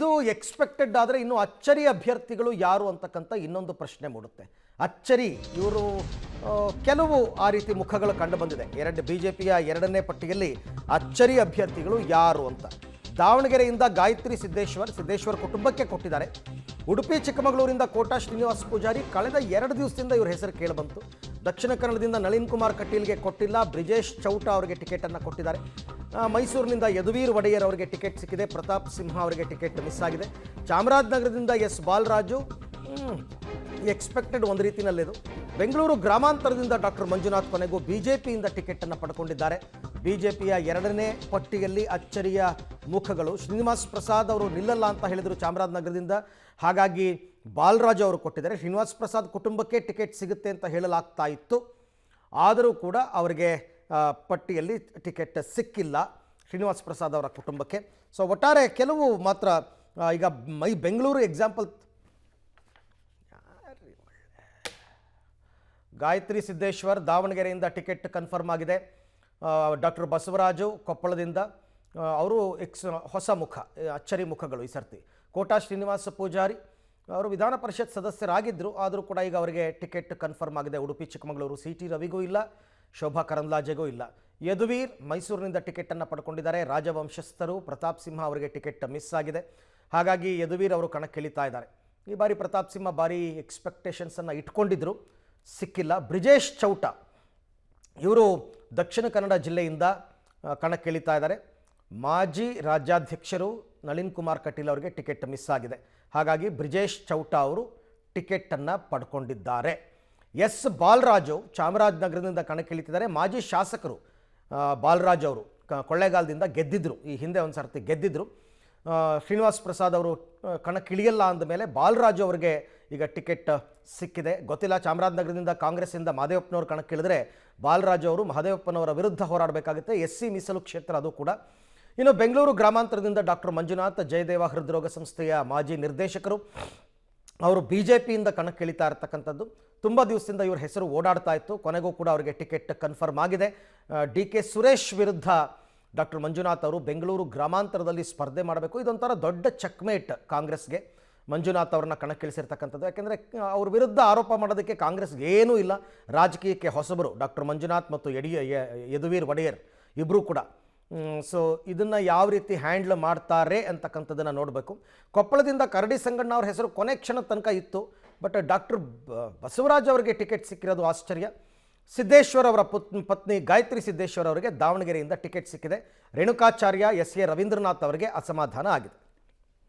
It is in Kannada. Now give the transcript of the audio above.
ಇದು ಎಕ್ಸ್ಪೆಕ್ಟೆಡ್ ಆದರೆ ಇನ್ನು ಅಚ್ಚರಿ ಅಭ್ಯರ್ಥಿಗಳು ಯಾರು ಅಂತಕ್ಕಂಥ ಇನ್ನೊಂದು ಪ್ರಶ್ನೆ ಮೂಡುತ್ತೆ. ಅಚ್ಚರಿ ಇವರು ಕೆಲವು ಆ ರೀತಿ ಮುಖಗಳು ಕಂಡು ಬಂದಿದೆ. ಬಿಜೆಪಿಯ ಎರಡನೇ ಪಟ್ಟಿಯಲ್ಲಿ ಅಚ್ಚರಿ ಅಭ್ಯರ್ಥಿಗಳು ಯಾರು ಅಂತ. ದಾವಣಗೆರೆಯಿಂದ ಗಾಯತ್ರಿ ಸಿದ್ದೇಶ್ವರ್ ಕುಟುಂಬಕ್ಕೆ ಕೊಟ್ಟಿದ್ದಾರೆ. ಉಡುಪಿ ಚಿಕ್ಕಮಗಳೂರಿಂದ ಕೋಟಾ ಶ್ರೀನಿವಾಸ ಪೂಜಾರಿ ಕಳೆದ 2 ದಿವಸದಿಂದ ಇವ್ರ ಹೆಸರು ಕೇಳಿಬಂತು. ದಕ್ಷಿಣ ಕನ್ನಡದಿಂದ ನಳಿನ್ ಕುಮಾರ್ ಕಟೀಲ್ಗೆ ಕೊಟ್ಟಿಲ್ಲ, ಬ್ರಿಜೇಶ್ ಚೌಟ ಅವರಿಗೆ ಟಿಕೆಟನ್ನು ಕೊಟ್ಟಿದ್ದಾರೆ. ಮೈಸೂರಿನಿಂದ ಯದುವೀರ್ ಒಡೆಯರ್ ಅವರಿಗೆ ಟಿಕೆಟ್ ಸಿಕ್ಕಿದೆ, ಪ್ರತಾಪ್ ಸಿಂಹ ಅವರಿಗೆ ಟಿಕೆಟ್ ಮಿಸ್ ಆಗಿದೆ. ಚಾಮರಾಜನಗರದಿಂದ ಎಸ್ ಬಾಲರಾಜು ಎಕ್ಸ್ಪೆಕ್ಟೆಡ್ ಒಂದು ರೀತಿಯಲ್ಲಿದು. ಬೆಂಗಳೂರು ಗ್ರಾಮಾಂತರದಿಂದ ಡಾಕ್ಟರ್ ಮಂಜುನಾಥ್ ಕೊನೆಗೂ ಬಿಜೆಪಿಯಿಂದ ಟಿಕೆಟನ್ನು ಪಡ್ಕೊಂಡಿದ್ದಾರೆ. ಬಿಜೆಪಿಯ ಎರಡನೇ ಪಟ್ಟಿಯಲ್ಲಿ ಅಚ್ಚರಿಯ ಮುಖಗಳು. ಶ್ರೀನಿವಾಸ್ ಪ್ರಸಾದ್ ಅವರು ನಿಲ್ಲಲ್ಲ ಅಂತ ಹೇಳಿದರು ಚಾಮರಾಜನಗರದಿಂದ, ಹಾಗಾಗಿ ಬಾಲರಾಜು ಅವರು ಕೊಟ್ಟಿದ್ದಾರೆ. ಶ್ರೀನಿವಾಸ್ ಪ್ರಸಾದ್ ಕುಟುಂಬಕ್ಕೆ ಟಿಕೆಟ್ ಸಿಗುತ್ತೆ ಅಂತ ಹೇಳಲಾಗ್ತಾ ಇತ್ತು, ಆದರೂ ಕೂಡ ಅವರಿಗೆ ಪಟ್ಟಿಯಲ್ಲಿ ಟಿಕೆಟ್ ಸಿಕ್ಕಿಲ್ಲ ಶ್ರೀನಿವಾಸ್ ಪ್ರಸಾದ್ ಅವರ ಕುಟುಂಬಕ್ಕೆ. ಸೊ ಒಟ್ಟಾರೆ ಕೆಲವು ಮಾತ್ರ ಈಗ ಬೆಂಗಳೂರು ಎಕ್ಸಾಂಪಲ್ ಗಾಯತ್ರಿ ಸಿದ್ದೇಶ್ವರ್ ದಾವಣಗೆರೆಯಿಂದ ಟಿಕೆಟ್ ಕನ್ಫರ್ಮ್ ಆಗಿದೆ. ಡಾಕ್ಟರ್ ಬಸವರಾಜು ಕೊಪ್ಪಳದಿಂದ ಅವರು ಹೊಸ ಮುಖ, ಅಚ್ಚರಿ ಮುಖಗಳು ಈ ಸರ್ತಿ. ಕೋಟಾ ಶ್ರೀನಿವಾಸ ಪೂಜಾರಿ ಅವರು ವಿಧಾನ ಪರಿಷತ್ ಸದಸ್ಯರಾಗಿದ್ದರು, ಆದರೂ ಕೂಡ ಈಗ ಅವರಿಗೆ ಟಿಕೆಟ್ ಕನ್ಫರ್ಮ್ ಆಗಿದೆ. ಉಡುಪಿ ಚಿಕ್ಕಮಗಳೂರು CT ರವಿಗೂ ಇಲ್ಲ, ಶೋಭಾ ಕರಂದ್ಲಾಜೆಗೂ ಇಲ್ಲ. ಯದುವೀರ್ ಮೈಸೂರಿನಿಂದ ಟಿಕೆಟನ್ನು ಪಡ್ಕೊಂಡಿದ್ದಾರೆ. ರಾಜವಂಶಸ್ಥರು ಪ್ರತಾಪ್ ಸಿಂಹ ಅವರಿಗೆ ಟಿಕೆಟ್ ಮಿಸ್ ಆಗಿದೆ, ಹಾಗಾಗಿ ಯದುವೀರ್ ಅವರು ಕಣಕ್ಕಿಳಿತಾ ಇದ್ದಾರೆ. ಈ ಬಾರಿ ಪ್ರತಾಪ್ ಸಿಂಹ ಭಾರಿ ಎಕ್ಸ್ಪೆಕ್ಟೇಷನ್ಸನ್ನು ಇಟ್ಕೊಂಡಿದ್ರು, ಸಿಕ್ಕಿಲ್ಲ. ಬ್ರಿಜೇಶ್ ಚೌಟ ಇವರು ದಕ್ಷಿಣ ಕನ್ನಡ ಜಿಲ್ಲೆಯಿಂದ ಕಣಕ್ಕಿಳಿತಾ ಇದ್ದಾರೆ. ಮಾಜಿ ರಾಜ್ಯಾಧ್ಯಕ್ಷರು ನಳಿನ್ ಕುಮಾರ್ ಕಟೀಲ್ ಅವರಿಗೆ ಟಿಕೆಟ್ ಮಿಸ್ ಆಗಿದೆ, ಹಾಗಾಗಿ ಬ್ರಿಜೇಶ್ ಚೌಟ ಅವರು ಟಿಕೆಟನ್ನು ಪಡ್ಕೊಂಡಿದ್ದಾರೆ. ಎಸ್ ಬಾಲರಾಜು ಚಾಮರಾಜನಗರದಿಂದ ಕಣಕ್ಕಿಳಿತಿದ್ದಾರೆ. ಮಾಜಿ ಶಾಸಕರು ಬಾಲರಾಜ್ ಅವರು ಕೊಳ್ಳೇಗಾಲದಿಂದ ಗೆದ್ದಿದ್ರು, ಈ ಹಿಂದೆ ಒಂದು ಸರ್ತಿ ಗೆದ್ದಿದ್ರು. ಶ್ರೀನಿವಾಸ್ ಪ್ರಸಾದ್ ಅವರು ಕಣಕ್ಕಿಳಿಯಲ್ಲ ಅಂದಮೇಲೆ ಬಾಲರಾಜು ಅವರಿಗೆ ಈಗ ಟಿಕೆಟ್ ಸಿಕ್ಕಿದೆ. ಗೊತ್ತಿಲ್ಲ, ಚಾಮರಾಜನಗರದಿಂದ ಕಾಂಗ್ರೆಸ್ಸಿಂದ ಮಹದೇವಪ್ಪನವರು ಕಣಕ್ಕಿಳಿದ್ರೆ ಬಾಲರಾಜು ಅವರು ಮಹದೇವಪ್ಪನವರ ವಿರುದ್ಧ ಹೋರಾಡಬೇಕಾಗುತ್ತೆ. SC ಮೀಸಲು ಕ್ಷೇತ್ರ ಅದು ಕೂಡ. ಇನ್ನು ಬೆಂಗಳೂರು ಗ್ರಾಮಾಂತರದಿಂದ ಡಾಕ್ಟರ್ ಮಂಜುನಾಥ್, ಜಯದೇವ ಹೃದ್ರೋಗ ಸಂಸ್ಥೆಯ ಮಾಜಿ ನಿರ್ದೇಶಕರು, ಅವರು ಬಿಜೆಪಿಯಿಂದ ಕಣಕ್ಕಿಳಿತಾ ಇರತಕ್ಕಂಥದ್ದು. ತುಂಬ ದಿವಸದಿಂದ ಇವ್ರ ಹೆಸರು ಓಡಾಡ್ತಾ ಇತ್ತು, ಕೊನೆಗೂ ಕೂಡ ಅವರಿಗೆ ಟಿಕೆಟ್ ಕನ್ಫರ್ಮ್ ಆಗಿದೆ. DK ಸುರೇಶ್ ವಿರುದ್ಧ ಡಾಕ್ಟರ್ ಮಂಜುನಾಥ್ ಅವರು ಬೆಂಗಳೂರು ಗ್ರಾಮಾಂತರದಲ್ಲಿ ಸ್ಪರ್ಧೆ ಮಾಡಬೇಕು. ಇದೊಂಥರ ದೊಡ್ಡ ಚೆಕ್ಮೇಟ್ ಕಾಂಗ್ರೆಸ್ಗೆ, ಮಂಜುನಾಥ್ ಅವ್ರನ್ನ ಕಣಕ್ಕಿಳಿಸಿರ್ತಕ್ಕಂಥದ್ದು. ಯಾಕೆಂದರೆ ಅವ್ರ ವಿರುದ್ಧ ಆರೋಪ ಮಾಡೋದಕ್ಕೆ ಕಾಂಗ್ರೆಸ್ಗೆ ಏನೂ ಇಲ್ಲ. ರಾಜಕೀಯಕ್ಕೆ ಹೊಸಬರು ಡಾಕ್ಟರ್ ಮಂಜುನಾಥ್ ಮತ್ತು ಯದುವೀರ್ ಒಡೆಯರ್ ಇಬ್ಬರೂ ಕೂಡ. ಸೊ ಇದನ್ನು ಯಾವ ರೀತಿ ಹ್ಯಾಂಡ್ಲ್ ಮಾಡ್ತಾರೆ ಅಂತಕ್ಕಂಥದ್ದನ್ನು ನೋಡಬೇಕು. ಕೊಪ್ಪಳದಿಂದ ಕರಡಿ ಸಂಗಣ್ಣ ಅವ್ರ ಹೆಸರು ಕೊನೆ ಕ್ಷಣದ ತನಕ ಇತ್ತು, ಬಟ್ ಡಾಕ್ಟರ್ ಬಸವರಾಜ್ ಅವರಿಗೆ ಟಿಕೆಟ್ ಸಿಕ್ಕಿರೋದು ಆಶ್ಚರ್ಯ. ಸಿದ್ದೇಶ್ವರ್ ಅವರ ಪತ್ನಿ ಗಾಯತ್ರಿ ಸಿದ್ದೇಶ್ವರ್ ಅವರಿಗೆ ದಾವಣಗೆರೆಯಿಂದ ಟಿಕೆಟ್ ಸಿಕ್ಕಿದೆ. ರೇಣುಕಾಚಾರ್ಯ, SA ರವೀಂದ್ರನಾಥ್ ಅವರಿಗೆ ಅಸಮಾಧಾನ ಆಗಿದೆ.